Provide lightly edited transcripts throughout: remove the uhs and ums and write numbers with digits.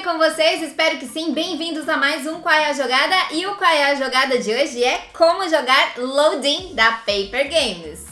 com vocês? Espero que sim. Bem-vindos a mais um Qual é a Jogada? E o Qual é a Jogada de hoje é como jogar Loading da Paper Games.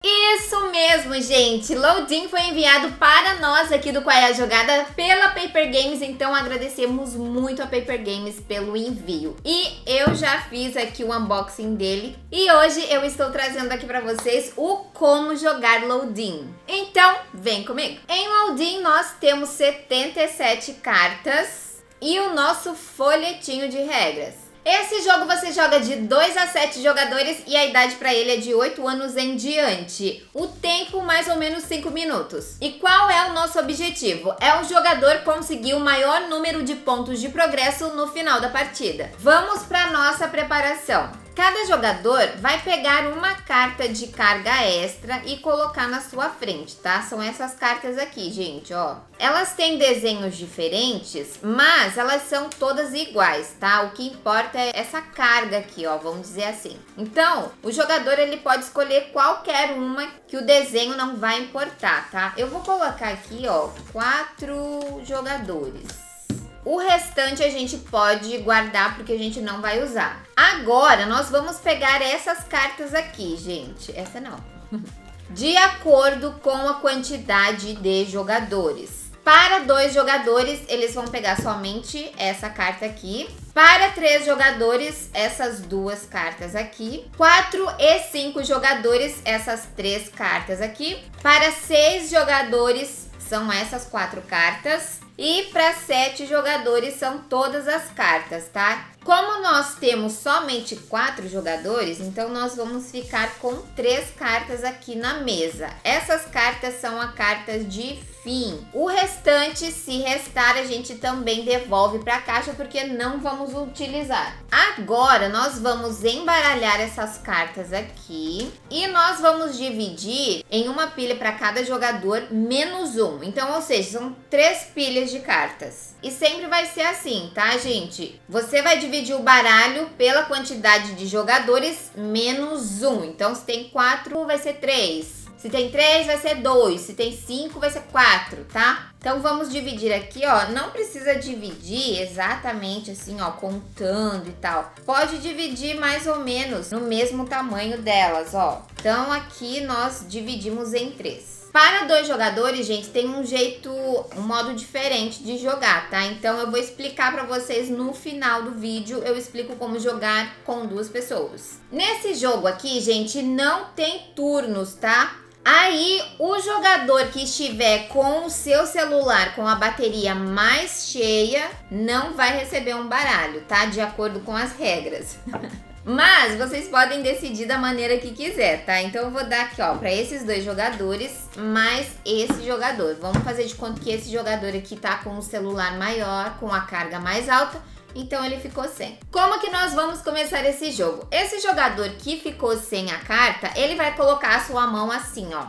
Isso mesmo, gente! Loading foi enviado para nós aqui do Qual é a Jogada pela Paper Games, então agradecemos muito a Paper Games pelo envio. E eu já fiz aqui o unboxing dele e hoje eu estou trazendo aqui para vocês o como jogar Loading. Então, vem comigo! Em Loading nós temos 77 cartas e o nosso folhetinho de regras. Esse jogo você joga de 2 a 7 jogadores e a idade para ele é de 8 anos em diante. O tempo mais ou menos 5 minutos. E qual é o nosso objetivo? É o jogador conseguir o maior número de pontos de progresso no final da partida. Vamos para nossa preparação. Cada jogador vai pegar uma carta de carga extra e colocar na sua frente, tá? São essas cartas aqui, gente, ó. Elas têm desenhos diferentes, mas elas são todas iguais, tá? O que importa é essa carga aqui, ó, vamos dizer assim. Então, o jogador ele pode escolher qualquer uma que o desenho não vai importar, tá? Eu vou colocar aqui, ó, 4 jogadores. O restante a gente pode guardar porque a gente não vai usar. Agora, nós vamos pegar essas cartas aqui, gente. Essa não. De acordo com a quantidade de jogadores. Para 2 jogadores, eles vão pegar somente essa carta aqui. Para 3 jogadores, essas 2 cartas aqui. 4 e 5 jogadores, essas 3 cartas aqui. Para 6 jogadores, são essas 4 cartas. E para 7 jogadores são todas as cartas, tá? Como nós temos somente 4 jogadores, então nós vamos ficar com 3 cartas aqui na mesa. Essas cartas são as cartas de fim. O restante, se restar, a gente também devolve para a caixa porque não vamos utilizar. Agora nós vamos embaralhar essas cartas aqui e nós vamos dividir em uma pilha para cada jogador menos um. Então, ou seja, são 3 pilhas de cartas. E sempre vai ser assim, tá, gente? Você vai dividir o baralho pela quantidade de jogadores menos 1. Então, se tem 4, vai ser 3. Se tem 3, vai ser 2. Se tem 5, vai ser 4, tá? Então, vamos dividir aqui, ó. Não precisa dividir exatamente assim, ó, contando e tal. Pode dividir mais ou menos no mesmo tamanho delas, ó. Então, aqui nós dividimos em 3. Para 2 jogadores, gente, tem um modo diferente de jogar, tá? Então, eu vou explicar para vocês no final do vídeo, eu explico como jogar com 2 pessoas. Nesse jogo aqui, gente, não tem turnos, tá? Aí, o jogador que estiver com o seu celular com a bateria mais cheia, não vai receber um baralho, tá? De acordo com as regras. Mas vocês podem decidir da maneira que quiser, tá? Então eu vou dar aqui, ó, para esses 2 jogadores, mais esse jogador. Vamos fazer de conta que esse jogador aqui tá com o celular maior, com a carga mais alta, então ele ficou sem. Como que nós vamos começar esse jogo? Esse jogador que ficou sem a carta, ele vai colocar a sua mão assim, ó,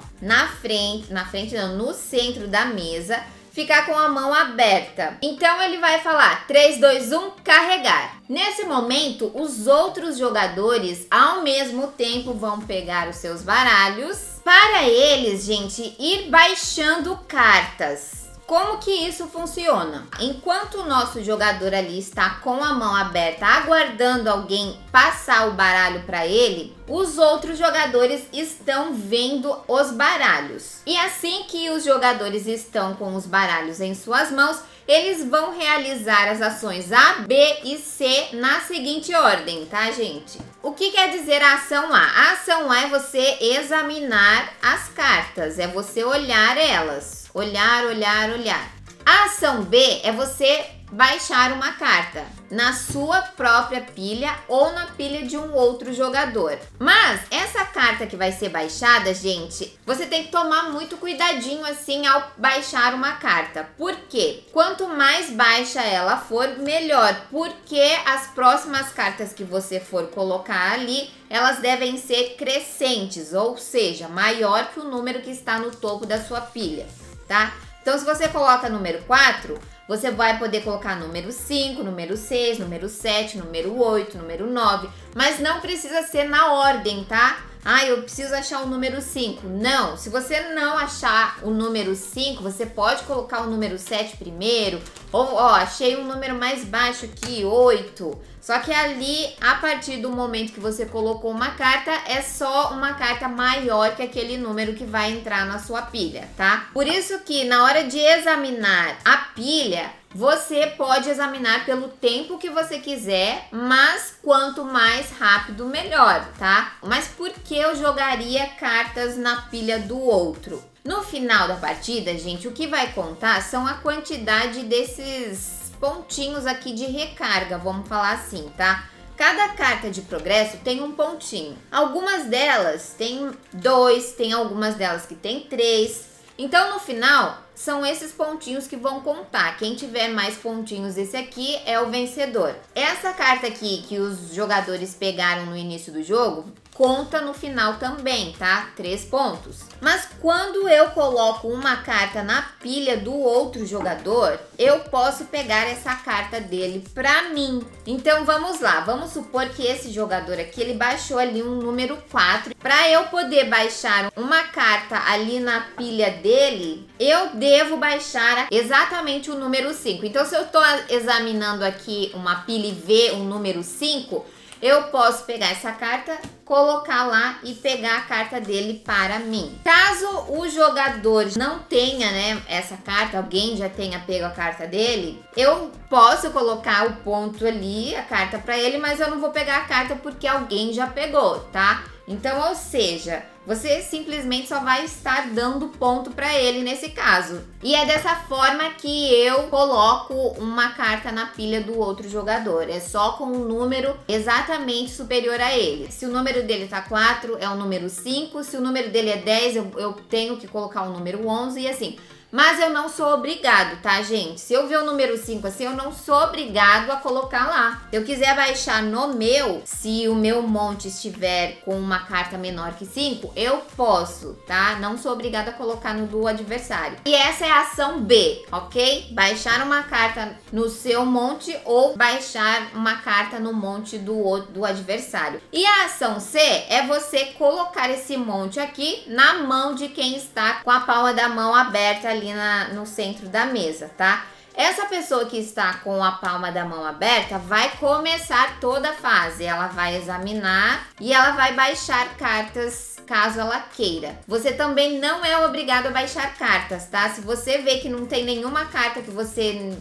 no centro da mesa, ficar com a mão aberta. Então ele vai falar 3, 2, 1, carregar. Nesse momento, os outros jogadores ao mesmo tempo vão pegar os seus baralhos para eles, gente, ir baixando cartas. Como que isso funciona? Enquanto o nosso jogador ali está com a mão aberta, aguardando alguém passar o baralho para ele, os outros jogadores estão vendo os baralhos. E assim que os jogadores estão com os baralhos em suas mãos, eles vão realizar as ações A, B e C na seguinte ordem, tá, gente? O que quer dizer a ação A? A ação A é você examinar as cartas, é você olhar elas. Olhar, olhar, olhar. A ação B é você baixar uma carta na sua própria pilha ou na pilha de um outro jogador. Mas essa carta que vai ser baixada, gente, você tem que tomar muito cuidadinho assim ao baixar uma carta. Por quê? Quanto mais baixa ela for, melhor, porque as próximas cartas que você for colocar ali, elas devem ser crescentes, ou seja, maior que o número que está no topo da sua pilha, tá? Então, se você coloca número 4, Você vai poder colocar número 5, número 6, número 7, número 8, número 9, mas não precisa ser na ordem, tá? Ah, eu preciso achar o número 5. Não, se você não achar o número 5, você pode colocar o número 7 primeiro. Ou, ó, achei um número mais baixo aqui, 8. Só que ali, a partir do momento que você colocou uma carta, é só uma carta maior que aquele número que vai entrar na sua pilha, tá? Por isso que na hora de examinar a pilha, você pode examinar pelo tempo que você quiser, mas quanto mais rápido, melhor, tá? Mas por que eu jogaria cartas na pilha do outro? No final da partida, gente, o que vai contar são a quantidade desses pontinhos aqui de recarga, vamos falar assim, tá? Cada carta de progresso tem um pontinho. Algumas delas tem 2, tem algumas delas que tem 3. Então, no final, são esses pontinhos que vão contar. Quem tiver mais pontinhos desse aqui é o vencedor. Essa carta aqui que os jogadores pegaram no início do jogo, conta no final também, tá? 3 pontos. Mas quando eu coloco uma carta na pilha do outro jogador, eu posso pegar essa carta dele pra mim. Então vamos lá, vamos supor que esse jogador aqui, ele baixou ali um número 4. Pra eu poder baixar uma carta ali na pilha dele, eu devo baixar exatamente o número 5. Então se eu tô examinando aqui uma pilha e ver um número 5, eu posso pegar essa carta, colocar lá e pegar a carta dele para mim. Caso o jogador não tenha, né, essa carta, alguém já tenha pego a carta dele, eu posso colocar o ponto ali, a carta para ele, mas eu não vou pegar a carta porque alguém já pegou, tá? Então, ou seja, você simplesmente só vai estar dando ponto para ele nesse caso. E é dessa forma que eu coloco uma carta na pilha do outro jogador. É só com um número exatamente superior a ele. Se o número dele tá 4, é o número 5. Se o número dele é 10, eu tenho que colocar o número 11 e assim. Mas eu não sou obrigado, tá, gente? Se eu ver o número 5 assim, eu não sou obrigado a colocar lá. Se eu quiser baixar no meu, se o meu monte estiver com uma carta menor que 5, eu posso, tá? Não sou obrigada a colocar no do adversário. E essa é a ação B, ok? Baixar uma carta no seu monte ou baixar uma carta no monte do adversário. E a ação C é você colocar esse monte aqui na mão de quem está com a palma da mão aberta ali no centro da mesa, tá? Essa pessoa que está com a palma da mão aberta vai começar toda a fase. Ela vai examinar e ela vai baixar cartas caso ela queira. Você também não é obrigado a baixar cartas, tá? Se você vê que não tem nenhuma carta que você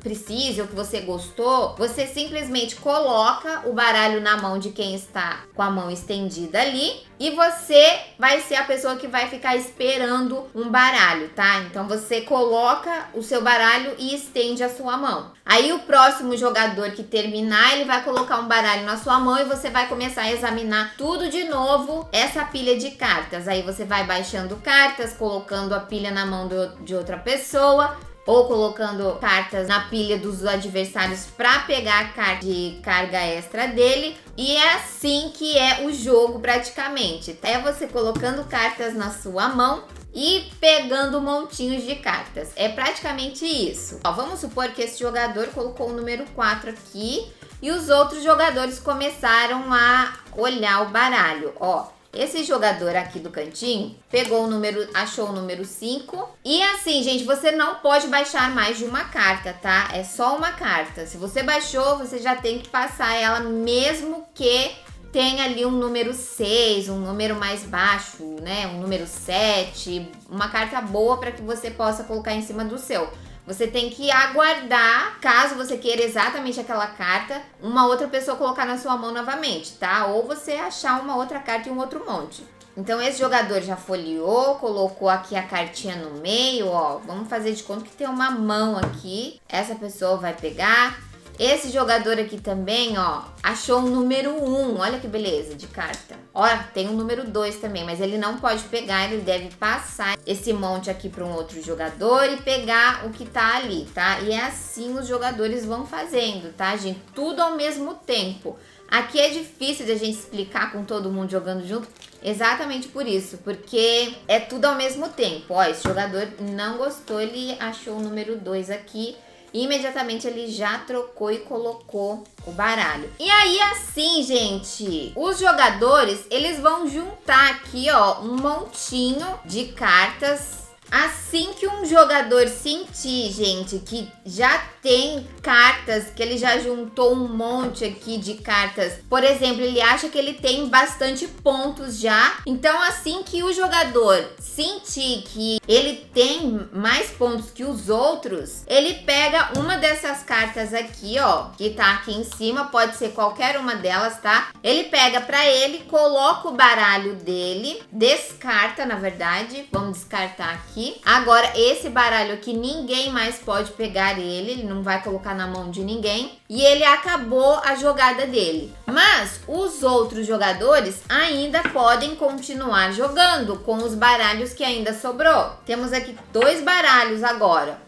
precise ou que você gostou, você simplesmente coloca o baralho na mão de quem está com a mão estendida ali e você vai ser a pessoa que vai ficar esperando um baralho, tá? Então você coloca o seu baralho e estende a sua mão. Aí o próximo jogador que terminar, ele vai colocar um baralho na sua mão e você vai começar a examinar tudo de novo, essa pilha de cartas. Aí você vai baixando cartas, colocando a pilha na mão de outra pessoa, ou colocando cartas na pilha dos adversários para pegar a carta de carga extra dele. E é assim que é o jogo praticamente. É você colocando cartas na sua mão e pegando montinhos de cartas. É praticamente isso. Ó, vamos supor que esse jogador colocou o número 4 aqui e os outros jogadores começaram a olhar o baralho. Ó, esse jogador aqui do cantinho pegou o número, achou o número 5. E assim, gente, você não pode baixar mais de uma carta, tá? É só uma carta. Se você baixou, você já tem que passar ela, mesmo que tenha ali um número 6, um número mais baixo, né? Um número 7, uma carta boa para que você possa colocar em cima do seu. Você tem que aguardar, caso você queira exatamente aquela carta, uma outra pessoa colocar na sua mão novamente, tá? Ou você achar uma outra carta em um outro monte. Então esse jogador já folheou, colocou aqui a cartinha no meio, ó. Vamos fazer de conta que tem uma mão aqui. Essa pessoa vai pegar. Esse jogador aqui também, ó, achou um número 1. Olha que beleza de carta. Ó, tem um número 2 também, mas ele não pode pegar, ele deve passar esse monte aqui para um outro jogador e pegar o que tá ali, tá? E é assim os jogadores vão fazendo, tá, gente? Tudo ao mesmo tempo. Aqui é difícil de a gente explicar com todo mundo jogando junto, exatamente por isso, porque é tudo ao mesmo tempo. Ó, esse jogador não gostou, ele achou o número 2 aqui. e imediatamente ele já trocou e colocou o baralho. E aí assim, gente, os jogadores, eles vão juntar aqui, ó, um montinho de cartas. Assim que um jogador sentir, gente, que já tem cartas, que ele já juntou um monte aqui de cartas, por exemplo, ele acha que ele tem bastante pontos já, então assim que o jogador sentir que ele tem mais pontos que os outros, ele pega uma dessas cartas aqui, ó, que tá aqui em cima, pode ser qualquer uma delas, tá? Ele pega pra ele, coloca o baralho dele, descarta, na verdade, vamos descartar aqui. Agora, esse baralho aqui, ninguém mais pode pegar ele não vai colocar na mão de ninguém. E ele acabou a jogada dele. Mas os outros jogadores ainda podem continuar jogando com os baralhos que ainda sobrou. Temos aqui 2 baralhos agora.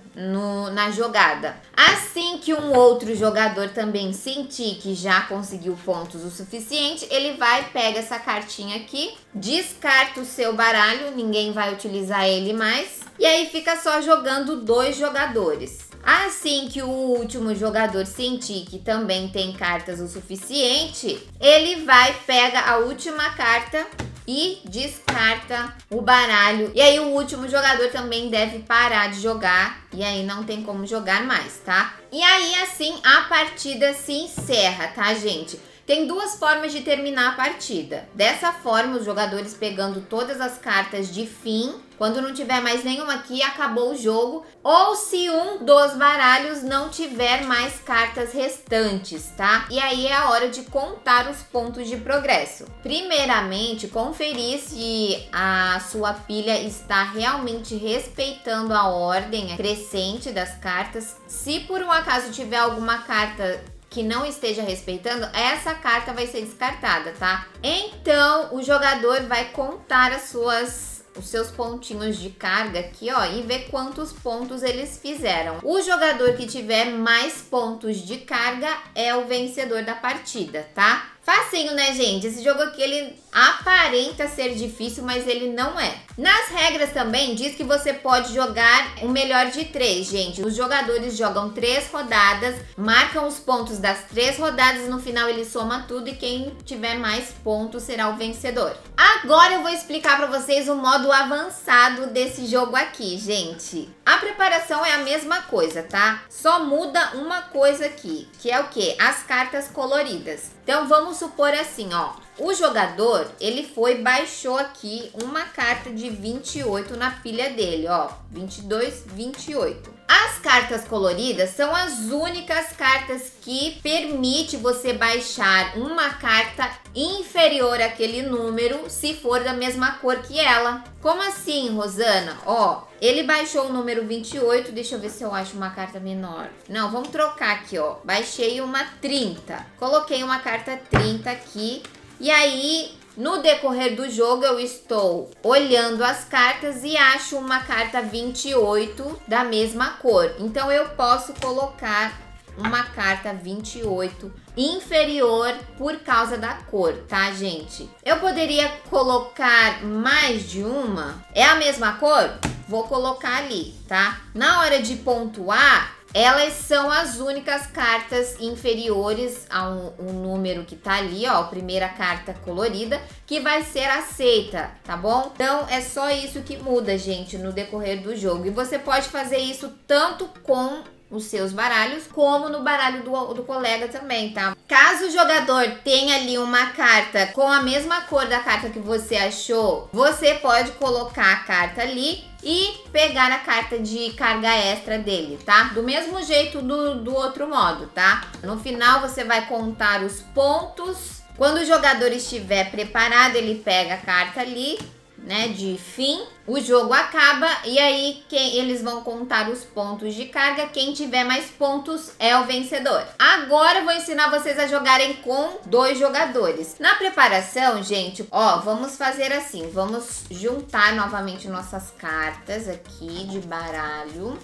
Na jogada. Assim que um outro jogador também sentir que já conseguiu pontos o suficiente, ele vai, pega essa cartinha aqui, descarta o seu baralho, ninguém vai utilizar ele mais, e aí fica só jogando 2 jogadores. Assim que o último jogador sentir que também tem cartas o suficiente, ele vai, pega a última carta e descarta o baralho. E aí o último jogador também deve parar de jogar. E aí não tem como jogar mais, tá? E aí assim a partida se encerra, tá, gente? Tem 2 formas de terminar a partida. Dessa forma, os jogadores pegando todas as cartas de fim. Quando não tiver mais nenhuma aqui, acabou o jogo. Ou se um dos baralhos não tiver mais cartas restantes, tá? E aí é a hora de contar os pontos de progresso. Primeiramente, conferir se a sua pilha está realmente respeitando a ordem crescente das cartas. Se por um acaso tiver alguma carta que não esteja respeitando, essa carta vai ser descartada, tá? Então, o jogador vai contar os seus pontinhos de carga aqui, ó, e ver quantos pontos eles fizeram. O jogador que tiver mais pontos de carga é o vencedor da partida, tá? Facinho, né, gente? Esse jogo aqui, ele aparenta ser difícil, mas ele não é. Nas regras também diz que você pode jogar o melhor de 3, gente. Os jogadores jogam 3 rodadas, marcam os pontos das 3 rodadas, no final ele soma tudo e quem tiver mais pontos será o vencedor. Agora eu vou explicar pra vocês o modo avançado desse jogo aqui, gente. A preparação é a mesma coisa, tá? Só muda uma coisa aqui, que é o quê? As cartas coloridas. Então vamos supor assim, ó. O jogador, ele baixou aqui uma carta de 28 na pilha dele, ó. 22, 28. As cartas coloridas são as únicas cartas que permite você baixar uma carta inferior àquele número se for da mesma cor que ela. Como assim, Rosana? Ó, ele baixou o número 28, deixa eu ver se eu acho uma carta menor. Não, vamos trocar aqui, ó. Baixei uma 30. Coloquei uma carta 30 aqui. E aí, no decorrer do jogo, eu estou olhando as cartas e acho uma carta 28 da mesma cor. Então, eu posso colocar uma carta 28 inferior por causa da cor, tá, gente? Eu poderia colocar mais de uma. É a mesma cor? Vou colocar ali, tá? Na hora de pontuar, elas são as únicas cartas inferiores ao número que tá ali, ó, a primeira carta colorida, que vai ser aceita, tá bom? Então, é só isso que muda, gente, no decorrer do jogo. E você pode fazer isso tanto com os seus baralhos, como no baralho do colega também, tá? Caso o jogador tenha ali uma carta com a mesma cor da carta que você achou, você pode colocar a carta ali e pegar a carta de carga extra dele, tá? Do mesmo jeito do outro modo, tá? No final você vai contar os pontos. Quando o jogador estiver preparado, ele pega a carta ali, né, de fim, o jogo acaba e aí eles vão contar os pontos de carga. Quem tiver mais pontos é o vencedor. Agora eu vou ensinar vocês a jogarem com 2 jogadores. Na preparação, gente, ó, vamos fazer assim, vamos juntar novamente nossas cartas aqui de baralho.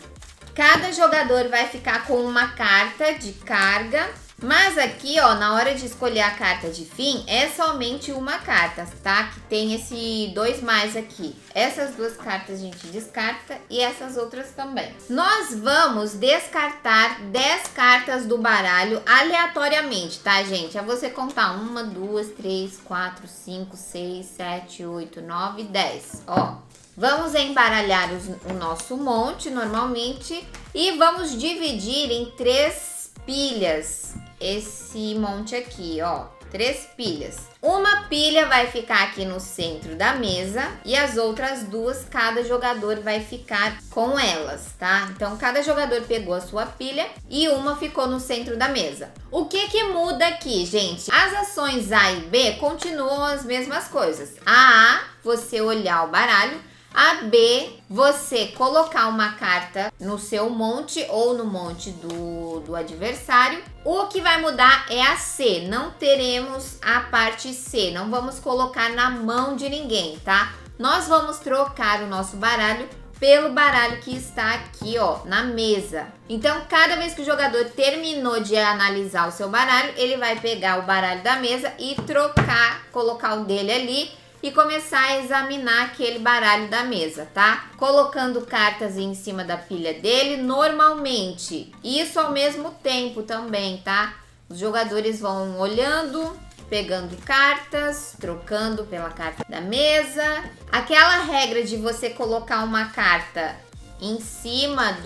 Cada jogador vai ficar com uma carta de carga Mas aqui, ó, na hora de escolher a carta de fim, é somente uma carta, tá? Que tem esse 2+ aqui. Essas 2 cartas a gente descarta e essas outras também. Nós vamos descartar 10 cartas do baralho aleatoriamente, tá, gente? É você contar 1, 2, 3, 4, 5, 6, 7, 8, 9, 10. Ó, vamos embaralhar o nosso monte normalmente e vamos dividir em 3 pilhas. Esse monte aqui, ó, 3 pilhas. Uma pilha vai ficar aqui no centro da mesa e as outras 2, cada jogador vai ficar com elas, tá? Então, cada jogador pegou a sua pilha e uma ficou no centro da mesa. O que muda aqui, gente? As ações A e B continuam as mesmas coisas. A, você olhar o baralho. A B, você colocar uma carta no seu monte ou no monte do adversário. O que vai mudar é a C, não teremos a parte C, não vamos colocar na mão de ninguém, tá? Nós vamos trocar o nosso baralho pelo baralho que está aqui, ó, na mesa. Então, cada vez que o jogador terminou de analisar o seu baralho, ele vai pegar o baralho da mesa e trocar, colocar o dele ali e começar a examinar aquele baralho da mesa, tá? Colocando cartas em cima da pilha dele normalmente. Isso ao mesmo tempo também, tá? Os jogadores vão olhando, pegando cartas, trocando pela carta da mesa. Aquela regra de você colocar uma carta em cima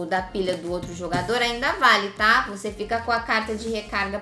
da pilha do outro jogador ainda vale, tá? Você fica com a carta de recarga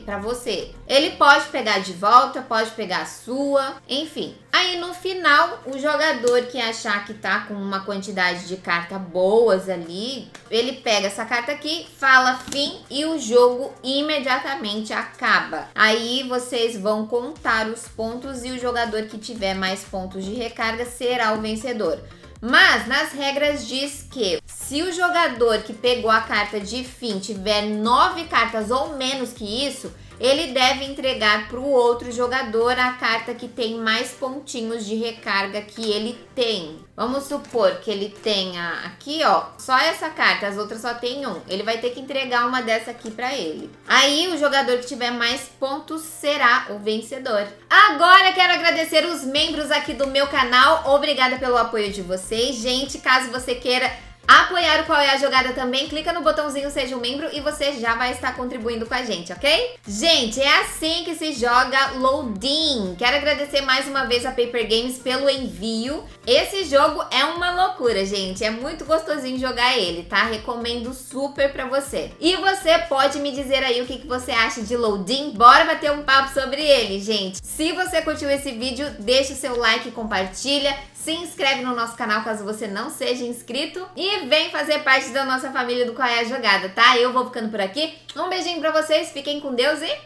pra você. Ele pode pegar de volta, pode pegar a sua, enfim. Aí no final, o jogador que achar que tá com uma quantidade de cartas boas ali, ele pega essa carta aqui, fala fim e o jogo imediatamente acaba. Aí vocês vão contar os pontos e o jogador que tiver mais pontos de recarga será o vencedor. Mas nas regras diz que se o jogador que pegou a carta de fim tiver 9 cartas ou menos que isso, ele deve entregar para o outro jogador a carta que tem mais pontinhos de recarga que ele tem. Vamos supor que ele tenha aqui, ó, só essa carta, as outras só tem 1. Ele vai ter que entregar uma dessa aqui para ele. Aí o jogador que tiver mais pontos será o vencedor. Agora quero agradecer os membros aqui do meu canal. Obrigada pelo apoio de vocês. Gente, caso você queira apoiar o Qual é a Jogada também, clica no botãozinho Seja um Membro e você já vai estar contribuindo com a gente, ok? Gente, é assim que se joga Loading. Quero agradecer mais uma vez a Paper Games pelo envio. Esse jogo é uma loucura, gente. É muito gostosinho jogar ele, tá? Recomendo super pra você. E você pode me dizer aí o que você acha de Loading? Bora bater um papo sobre ele, gente. Se você curtiu esse vídeo, deixa o seu like e compartilha. Se inscreve no nosso canal caso você não seja inscrito e vem fazer parte da nossa família do Qual é a Jogada, tá? Eu vou ficando por aqui. Um beijinho pra vocês, fiquem com Deus e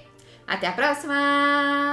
até a próxima!